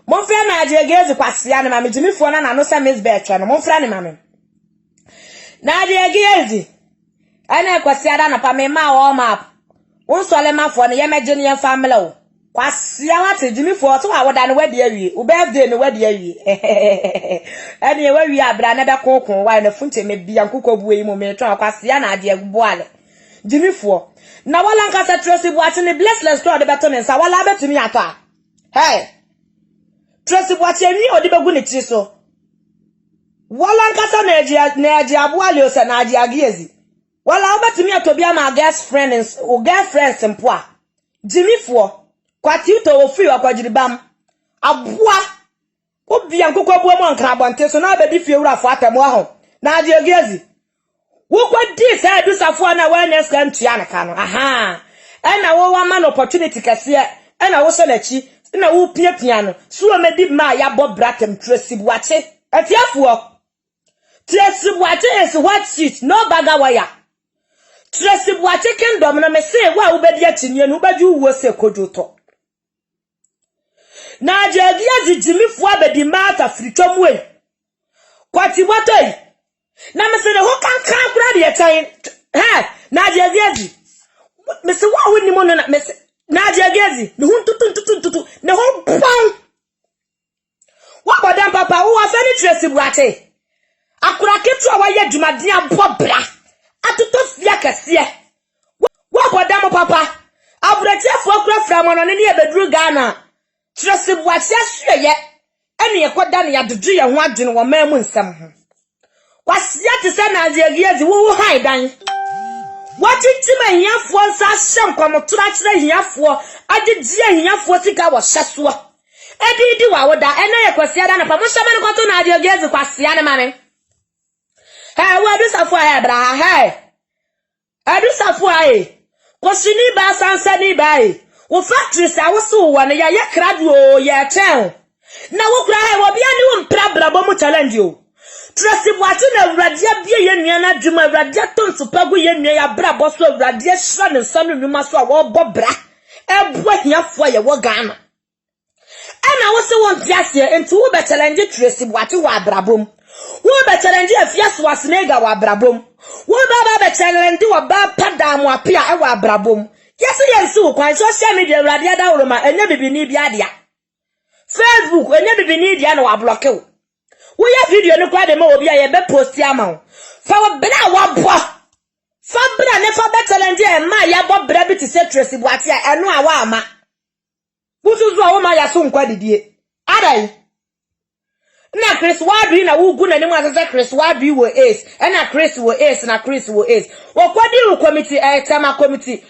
Mon friend Nadia Gezi kwasia ne mame Jimmy fo na no se Miss Bertrand mon friend ne mame Nadia Gezi ana kwasia da na pa me ma o map won sole ma fo ne ye megene ye family o kwasia wate Jimmy fo to awoda ne wadi awie o birthday ne wadi awie ene ye wawie abra na be konkon wa na funte me bia nkokobu yi mo me twa kwasia na ade agboale Jimmy fo na wala nkasa Tracy Boache ne blessless to de beto ne nsa wala betumi ato a hey Tracy Boache ni odi begu ne tiri so wala nkasa na aji aboale o se na aji agiezi wala obetumi atobia ma girlfriends mpo a Jimmy fo kwati uto ofiri akwajiribam aboa obia nkokobu mo nkra bonte so na abedi fie wura fo atamo aho na aji agiezi wukwa di sa edu safo na awareness kan tua nka no aha ena wo wa man opportunity kase ena wo so na chi na wo pia no so medi ma ya bo bratem Tracy Boache atiafo Tracy Boache is what shit no baga wire Tracy Boache kingdom na me say wa wo bedi atinye no baju wo se kojoto na ajagia Jimmy fo abedi mata fritwam we kwati botoi na me say ho kan kura de etan na ajagia me say wa woni mo na me say na ajagia ne hu tutu ne ho pam wa bodam papa wo afani Tracy Boache akura ketu a wa ye dwumade abobra atoto fia kase wa bodam papa abrati afo akura framono ne ne beduru Ghana Tracy Boache asuye ene ye koda ne yadodu ye ho adwene wo mamu nsam ho kwasia te se na ajagia wo haidan watintima hiafo nsa hyem kwamotora kire hiafo agegye hiafo sika wo hyeso edidi wa woda ene ye kwasia da na pa mo hyeme ne kwato na ajagia kwasia ne mame wa du safo bra adu safo kwosini ba sansa ni ba wo factory sa wo so wo ne ya ye krado ye ten na wo kura wo bia ni wo mpra bra bo mu challenge o Tracy Boache na awradia bia ye nua na dwuma awradia tonso pagu ye nua ya bra bo so awradia hra ne nsa no nwuma so a wo bobra ebo hiafo ye wo Ghana ana wo se won piase enti wo be challenge Tracy Boache wa abrabom wo be challenge afiaso wasnega wa abrabom wo ba challenge wo ba pada mo apia e wa abrabom yes yensu kwan social media awradia da woroma enya bibini bia dia Facebook enya bibini dia na wa block wo we ya video no kwa de ma obi aye be post ama fa wo bra wa bo fa bra ne fa be challenge e ma ya bo bra bi ti se Tracy Boache eno a wa ama busuzu a wo ma ya so nkwa didie adai na Chris Wadu na wugu na nimu asese Chris Wadu wo ace na Chris wo ace na Chris wo ace wo kwadi wo committee tema committee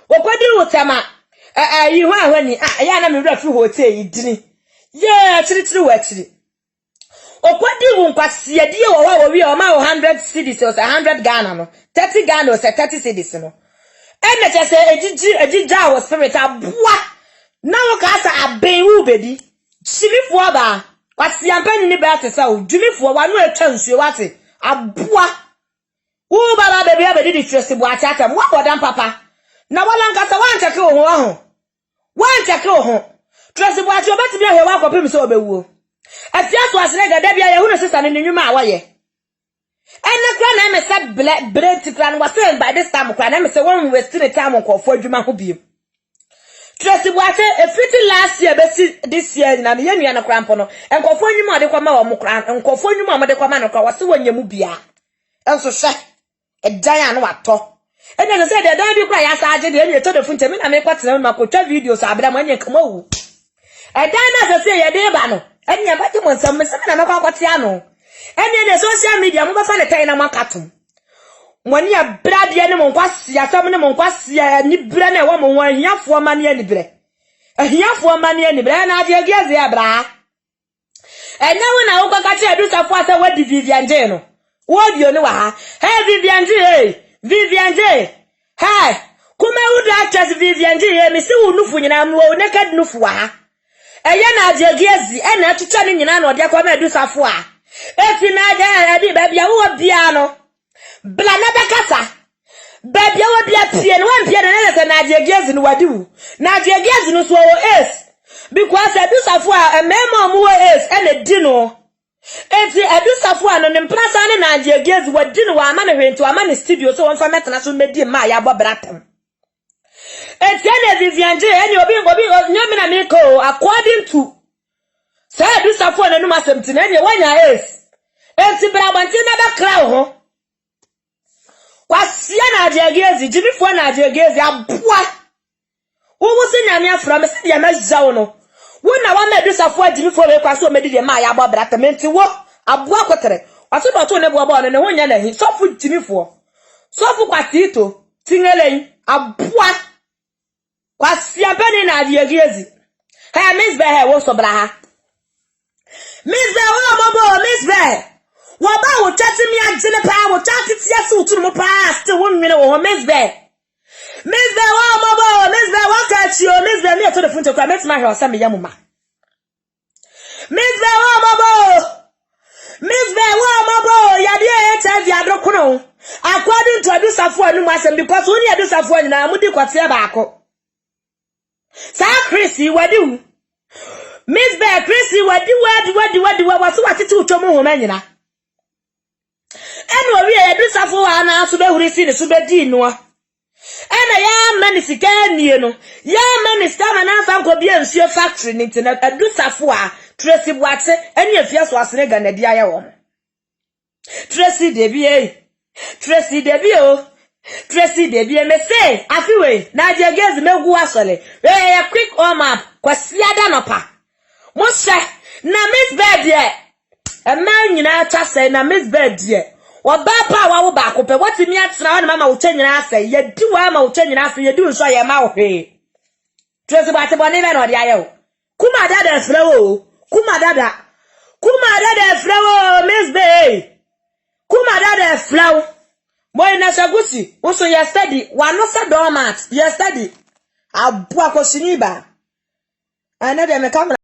wo kwadi wo tema ho ahwani ya na me refi hotel yidini ye chiri wo chiri okwadi wo nkwase die wo wi o ma 100 cedis or 100 Ghana no 30 Ghana or 30 cedis no ene chese ejija wo spirit aboa na wo ka sa aben wu bedi chimifo ba kwase ampani ni ba tesa o dwumifo wa no atwa nsuo wate aboa wo baba bebi abedi di Tracy Boache atam wo bodam papa na wala nkasa wanchake wo ho wanchake wo ho Tracy Boache obetimi ahwe wa kopim so obewuo afiaso asrega da bia ye hu no sister ne nwuma awaye ene kra na me se bread kra no wase by this time kra na me se won waste the time nkofo adwuma ho biem Tracy Boache efiti last year be this year na ye nua na kra mpo no nkofo nwuma de kwa ma wo kra nkofo nwuma mo de kwa ma no kra wase wonyam bia enso hwe edan ya no wato ene no se de dan bi kra ya sa age de ene to de funte me na me kwatena ma ko twa videos abra ma anye kama wu edan na se ye de ba no enya ba timo nsam na makwa kwate ano enya ne social media mo ba fa ne tan na makatum mwani ya brade ne mo nkwase asam ne mo nkwase ni bre na wo mo wan hiafo ma ne ni bre hiafo ma ne ni bre na ade giaze abra enya wo na wo kwakate adusafo asa wadi Vivian J no wo bio ne wa ha Vivian J kuma uda actress Vivian J me si wo nufu nyina mo ne kad nufu wa ha eye na ajagiezi ena atucha ni nyina na ode akwa ma adusafo a efi na aja adi ba bia wo bia no bla na bekasa ba bia wo bia pie no wan pie na se na ajagiezi no wadiwu na ajagiezi no so o ace because adusafo a memo mu is and dino enti adusafo a no ne mprasa ne na agegezi wadi no wa ma ne hwento ama ne studio so won fa metana so medi ma ya bobratam enti na Vivian J eni obi nyame na me ko according to say adusafo na no masemti na eni wanya is enti brabanti na ba kra ho kwasia na agegezi jimifo na agegezi aboa wo se nyame afra me se dia mazawo no wona wa medusafo jimifo we kwaso medi de ma ya bobratam enti wo aboa kotere waso do to ne boa no ne ho nya na hi sofu jimifo sofu kwatito tingelen aboa kwasia bani na agegezi ha Miss Bear wo so bra ha Miss Bear wo mobo Miss Bear wo ba wo chati mi agene pa wo chati tia se utu mo pa still wo nwene wo Miss Bear wo mobo Miss Bear wo catch you Miss Bear me to the front of met my house me yamuma Miss Bear wo mobo ya de HIV adrokono according to adusafo anu masem because only adusafo nyina mudi kwatia baako sa Chrissy wadi Miss Bear Chrissy wadi waso watiti utwomo ho manyina eno wi adusafo wa na so behurisi ne so bedi no ena ya manisika nie no ya manisika manasa nko bia nsuo factory ni internet adusafo a Tracy Boate eni afia so asene ganadi aye wo Tracy Debi me say afiwe na agegezi megu asole ya quick warm up kwasiada nopa mo hye na Miss Bear de man nyina cha say na Miss Bear de oba pa wa wo ba ko pe watimi atena wa mama wo nyina asay yedi wa ma wo nyina asay yedi nso ye ma wo hwe Tracy Boate boni be no de aye wo kuma dada frewo Miss Bear kuma dada frewo boy na sagusi also ya study wa no sa dormant ya study abua ko siniba ana de me